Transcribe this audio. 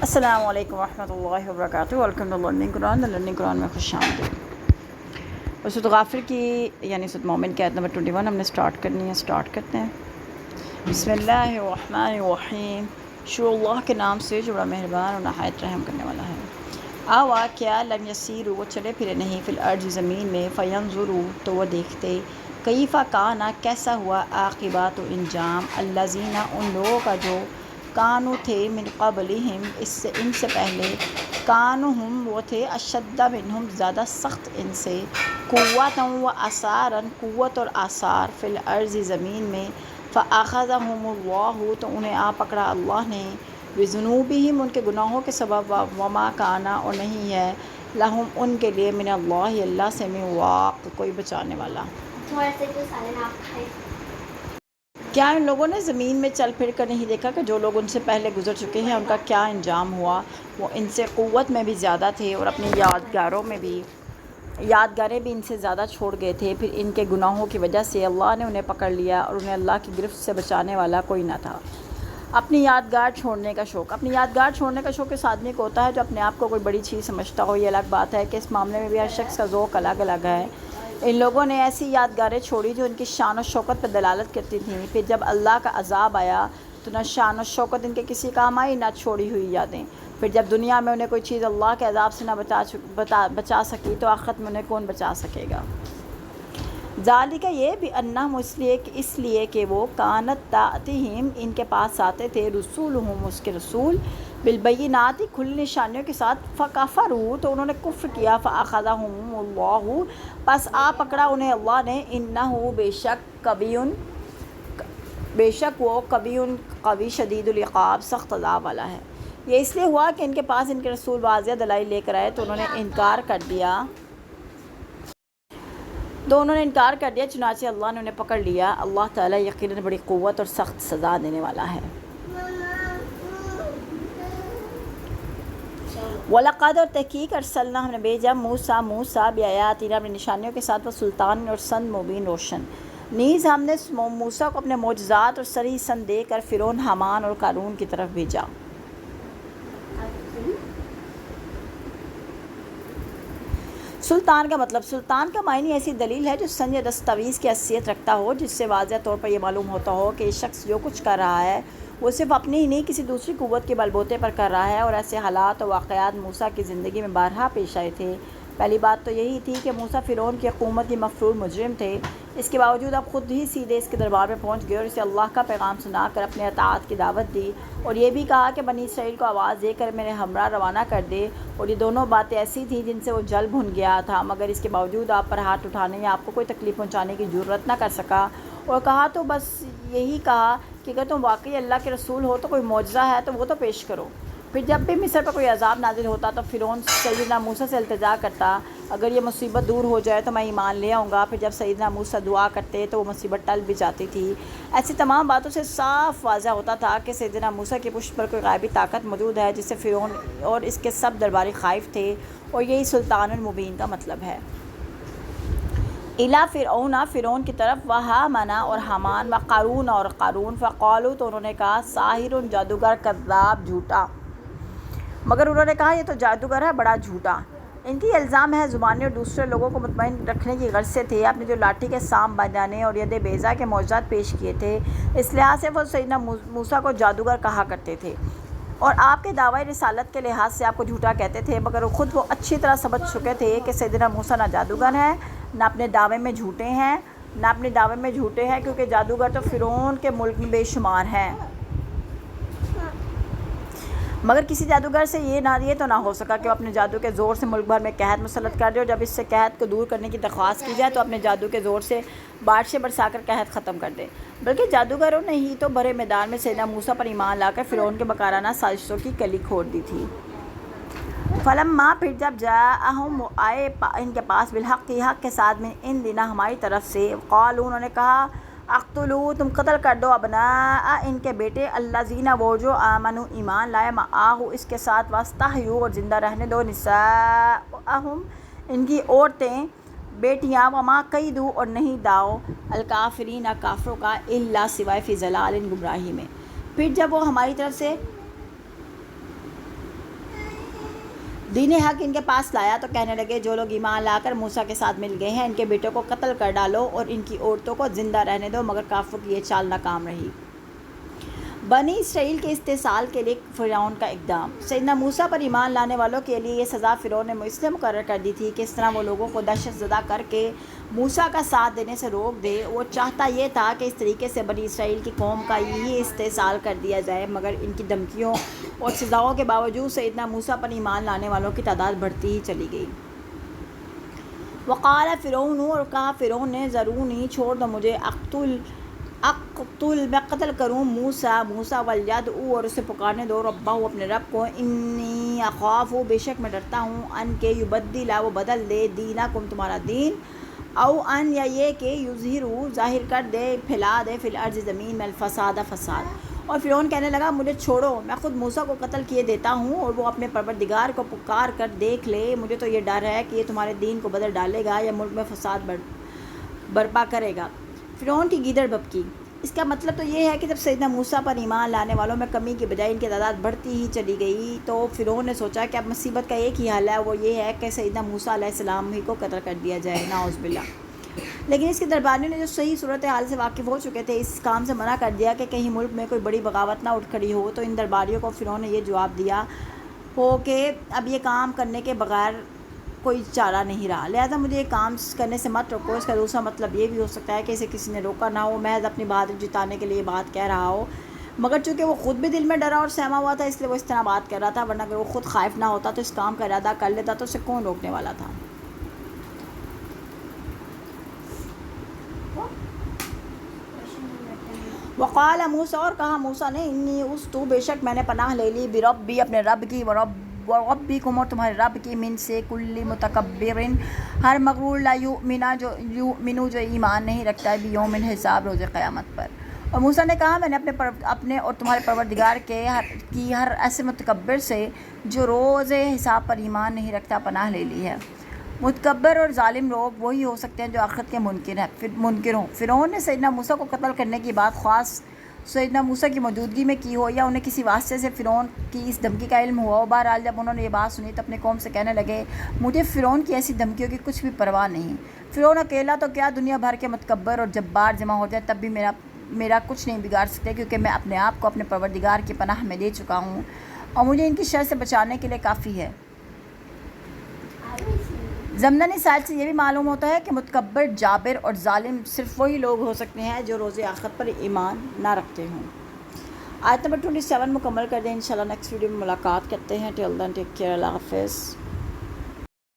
السلام علیکم ورحمۃ اللہ وبرکاتہ۔ ویلکم ٹو لرننگ قرآن میں خوش آمدید۔ سورۃ غافر کی سورۃ مومن کی آیت نمبر 21 ہم نے سٹارٹ کرنی ہے۔ سٹارٹ کرتے ہیں۔ بسم اللہ الرحمن الرحیم۔ شروع اللہ کے نام سے جو بڑا مہربان اور نہایت رحم کرنے والا ہے۔ آوا کیا لم یسیروا وہ چلے پھرے نہیں فی الارض زمین میں، فینظروا تو وہ دیکھتے، کیف کانا کیسا ہوا، عاقبات و انجام، الذین ان لوگوں کا جو کانو تھے من قبلہم ان سے پہلے، کانو ہم وہ تھے اشد منہم زیادہ سخت ان سے، قوتا و آثارا قوت اور آثار، فی الارض زمین میں، فاخذہم اللہ تو انہیں آ پکڑا اللہ نے، بذنوبہم ان کے گناہوں کے سبب، وما کانا اور نہیں ہے، لہم ان کے لیے، من اللہ اللہ سے، من واق کوئی بچانے والا۔ کیا ان لوگوں نے زمین میں چل پھر کر نہیں دیکھا کہ جو لوگ ان سے پہلے گزر چکے ہیں ان کا کیا انجام ہوا؟ وہ ان سے قوت میں بھی زیادہ تھے اور اپنی یادگاریں بھی ان سے زیادہ چھوڑ گئے تھے، پھر ان کے گناہوں کی وجہ سے اللہ نے انہیں پکڑ لیا اور انہیں اللہ کی گرفت سے بچانے والا کوئی نہ تھا۔ اپنی یادگار چھوڑنے کا شوق اس آدمی کو ہوتا ہے جو اپنے آپ کو کوئی بڑی چیز سمجھتا ہو۔ یہ الگ بات ہے کہ اس معاملے میں بھی ہر شخص کا ذوق الگ الگ ہے۔ ان لوگوں نے ایسی یادگاریں چھوڑی جو ان کی شان و شوکت پر دلالت کرتی تھیں، پھر جب اللہ کا عذاب آیا تو نہ شان و شوکت ان کے کسی کام آئی، نہ چھوڑی ہوئی یادیں۔ پھر جب دنیا میں انہیں کوئی چیز اللہ کے عذاب سے نہ بچا سکی تو آخرت میں انہیں کون بچا سکے گا؟ ذالک یہ بھی انہم اس لیے کہ وہ کانت تاتہم ان کے پاس آتے تھے، رسولہم اس کے رسول، بالبینات کھلی نشانیوں کے ساتھ، فکفروا تو انہوں نے کفر کیا، فاخذہم اللہ پس آ پکڑا انہیں اللہ نے، انہ بے شک وہ قوی شدید العقاب سخت عذاب والا ہے۔ یہ اس لیے ہوا کہ ان کے پاس ان کے رسول واضح دلائل لے کر آئے تو انہوں نے انکار کر دیا، چنانچہ اللہ نے انہیں پکڑ لیا۔ اللہ تعالیٰ یقیناً بڑی قوت اور سخت سزا دینے والا ہے۔ وَلَقَدْ اور تحقیق ارسلنا ہم نے بھیجا موسیٰ بآیاتنا اپنی نشانیوں کے ساتھ، وسلطان اور سند مبین روشن، نیز ہم نے موسیٰ کو اپنے معجزات اور صریح سند دے کر فرعون، حامان اور قارون کی طرف بھیجا۔ سلطان کا معنی ایسی دلیل ہے جو سند یا دستاویز کی حیثیت رکھتا ہو، جس سے واضح طور پر یہ معلوم ہوتا ہو کہ یہ شخص جو کچھ کر رہا ہے وہ صرف اپنی ہی نہیں کسی دوسری قوت کے بل بوتے پر کر رہا ہے، اور ایسے حالات و واقعات موسیٰ کی زندگی میں بارہا پیش آئے تھے۔ پہلی بات تو یہی تھی کہ موسیٰ فرعون کی حکومت کی مفرور مجرم تھے، اس کے باوجود اب خود ہی سیدھے اس کے دربار میں پہنچ گئے اور اسے اللہ کا پیغام سنا کر اپنے اطاعت کی دعوت دی، اور یہ بھی کہا کہ بنی اسرائیل کو آواز دے کر میرے ہمراہ روانہ کر دے، اور یہ دونوں باتیں ایسی تھیں جن سے وہ جل بھن گیا تھا، مگر اس کے باوجود آپ پر ہاتھ اٹھانے یا آپ کو کوئی تکلیف پہنچانے کی جرات نہ کر سکا، اور کہا تو بس یہی کہا کہ اگر تم واقعی اللہ کے رسول ہو تو کوئی معجزہ ہے تو وہ تو پیش کرو۔ پھر جب بھی مصر پر کوئی عذاب نازل ہوتا تو فرعون سیدنا موسیٰ سے التجا کرتا، اگر یہ مصیبت دور ہو جائے تو میں ایمان لے آؤں گا۔ پھر جب سیدنا موسیٰ دعا کرتے تو وہ مصیبت ٹل بھی جاتی تھی۔ ایسی تمام باتوں سے صاف واضح ہوتا تھا کہ سیدنا موسیٰ کی پشت پر کوئی غیبی طاقت موجود ہے جس سے فرعون اور اس کے سب درباری خائف تھے، اور یہی سلطان المبین کا مطلب ہے۔ الی فرعون کی طرف، وہامان اور حامان، قارون فقالوا تو انہوں نے کہا، ساحر جادوگر، کذاب جھوٹا، مگر انہوں نے کہا یہ تو جادوگر ہے بڑا جھوٹا۔ ان کی الزام ہے زبانی اور دوسرے لوگوں کو مطمئن رکھنے کی غرض سے تھے، آپ نے جو لاٹھی کے سام بجانے اور ید بیضا کے معجزات پیش کیے تھے، اس لحاظ سے وہ سیدنا موسیٰ کو جادوگر کہا کرتے تھے، اور آپ کے دعوی رسالت کے لحاظ سے آپ کو جھوٹا کہتے تھے، مگر خود وہ اچھی طرح سمجھ چکے تھے کہ سیدنا موسیٰ نہ جادوگر ہیں نہ اپنے دعوے میں جھوٹے ہیں، کیونکہ جادوگر تو فرعون کے ملک میں بے شمار ہیں، مگر کسی جادوگر سے یہ تو نہ ہو سکا کہ وہ اپنے جادو کے زور سے ملک بھر میں قحط مسلط کر دے، اور جب اس سے قحط کو دور کرنے کی درخواست کی جائے تو اپنے جادو کے زور سے بارشیں برسا کر قحط ختم کر دے۔ بلکہ جادوگروں نے ہی تو بھرے میدان میں سیدنا موسیٰ پر ایمان لا کر فرعون کے مکارانہ سازشوں کی کلی کھول دی تھی۔ فلما پھر جب جاءہم آئے ان کے پاس، بالحق حق کے ساتھ، من عندنا ہماری طرف سے، قالوا انہوں نے کہا، اقتلوا تم قتل کر دو، ابناء ان کے بیٹے، الذین وہ جو آمنوا ایمان لائے، معاہ اس کے ساتھ، واستحیوا اور زندہ رہنے دو، نساءہم ان کی عورتیں بیٹیاں، وما کیدوا اور نہیں داؤ، الکافرین کافروں کا، الا سوائے فی ضلال گمراہی میں۔ پھر جب وہ ہماری طرف سے دین حق ان کے پاس لایا تو کہنے لگے جو لوگ ایمان لا کر موسیٰ کے ساتھ مل گئے ہیں ان کے بیٹوں کو قتل کر ڈالو اور ان کی عورتوں کو زندہ رہنے دو، مگر کافروں کی یہ چال ناکام رہی۔ بنی اسرائیل کے استحصال کے لیے فرعون کا اقدام۔ سیدنا موسیٰ پر ایمان لانے والوں کے لیے یہ سزا فرعون نے اس لیے مقرر کر دی تھی کہ اس طرح وہ لوگوں کو دہشت زدہ کر کے موسیٰ کا ساتھ دینے سے روک دے۔ وہ چاہتا یہ تھا کہ اس طریقے سے بنی اسرائیل کی قوم کا یہی استحصال کر دیا جائے، مگر ان کی دھمکیوں اور سزاؤں کے باوجود سیدنا موسیٰ پر ایمان لانے والوں کی تعداد بڑھتی ہی چلی گئی۔ وقال فرعون، اور کہا فرعون نے، ذرونی، چھوڑ دو مجھے، میں قتل کروں موسیٰ ولیدعو، اور اسے پکارنے دو ربہ، اپنے رب کو، انی اخاف، بے شک میں ڈرتا ہوں، ان کے یبدل، وہ بدل دے، دینکم، تمہارا دین، او ان، یا یہ کہ یظہر، ظاہر کر دے، پھیلا دے، فی الارض، زمین میں، الفساد، فساد۔ اور فرعون کہنے لگا مجھے چھوڑو، میں خود موسیٰ کو قتل کیے دیتا ہوں اور وہ اپنے پروردگار کو پکار کر دیکھ لے، مجھے تو یہ ڈر ہے کہ یہ تمہارے دین کو بدل ڈالے گا یا ملک میں فساد برپا کرے گا۔ فرعون کی گیدڑ بھبکی۔ اس کا مطلب تو یہ ہے کہ جب سیدنا موسیٰ پر ایمان لانے والوں میں کمی کی بجائے ان کی تعداد بڑھتی ہی چلی گئی تو فرعون نے سوچا کہ اب مصیبت کا ایک ہی حل ہے، وہ یہ ہے کہ سیدنا موسیٰ علیہ السلام ہی کو قتل کر دیا جائے، نعوذ باللہ۔ لیکن اس کے درباریوں نے جو صحیح صورتحال سے واقف ہو چکے تھے اس کام سے منع کر دیا کہ کہیں ملک میں کوئی بڑی بغاوت نہ اٹھ کھڑی ہو، تو ان درباریوں کو فرعون نے یہ جواب دیا ہو کہ اب یہ کام کرنے کے بغیر کوئی چارہ نہیں رہا، لہذا مجھے یہ کام کرنے سے مت روکو۔ اس کا دوسرا مطلب یہ بھی ہو سکتا ہے کہ اسے کسی نے روکا نہ ہو، محض اپنی بہادری جتانے کے لیے یہ بات کہہ رہا ہو، مگر چونکہ وہ خود بھی دل میں ڈرا اور سہما ہوا تھا اس لیے وہ اس طرح بات کر رہا تھا، ورنہ اگر وہ خود خائف نہ ہوتا تو اس کام کا ارادہ کر لیتا تو اسے کون روکنے والا تھا۔ وقال موسیٰ، اور کہا موسیٰ نے، انی اُستُ، بے شک میں نے پناہ لے لی، بربی، اپنے رب کی، وربکم، اور تمہارے رب کی، من سے کل متکبر، ہر مغرور، لا یؤمن، جو ایمان نہیں رکھتا ہے، بیوم الحساب، روز قیامت پر۔ اور موسیٰ نے کہا میں نے اپنے اور تمہارے پروردگار کے ہر ایسے متکبر سے جو روز حساب پر ایمان نہیں رکھتا پناہ لے لی ہے۔ متکبر اور ظالم لوگ وہی ہو سکتے ہیں جو آخرت کے منکر ہوں۔ فرعون نے سیدنا موسیٰ کو قتل کرنے کی بات خاص سیدنا موسیٰ کی موجودگی میں کی ہو یا انہیں کسی واسطے سے فرعون کی اس دھمکی کا علم ہوا ہو، بہرحال جب انہوں نے یہ بات سنی تو اپنے قوم سے کہنے لگے مجھے فرعون کی ایسی دھمکیوں کی کچھ بھی پرواہ نہیں۔ فرعون اکیلا تو کیا، دنیا بھر کے متکبر اور جبار جمع ہو جائے تب بھی میرا کچھ نہیں بگاڑ سکتے، کیونکہ میں اپنے آپ کو اپنے پروردگار کی پناہ میں دے چکا ہوں اور مجھے ان کی شر سے بچانے کے لیے کافی ہے۔ ضمناً اس آیت سے یہ بھی معلوم ہوتا ہے کہ متکبر، جابر اور ظالم صرف وہی لوگ ہو سکتے ہیں جو روز آخرت پر ایمان نہ رکھتے ہوں۔ آیت نمبر 27 مکمل کر دیں، انشاءاللہ نیکسٹ ویڈیو میں ملاقات کرتے ہیں۔ ٹل دین ٹیک کیئر، اللہ حافظ۔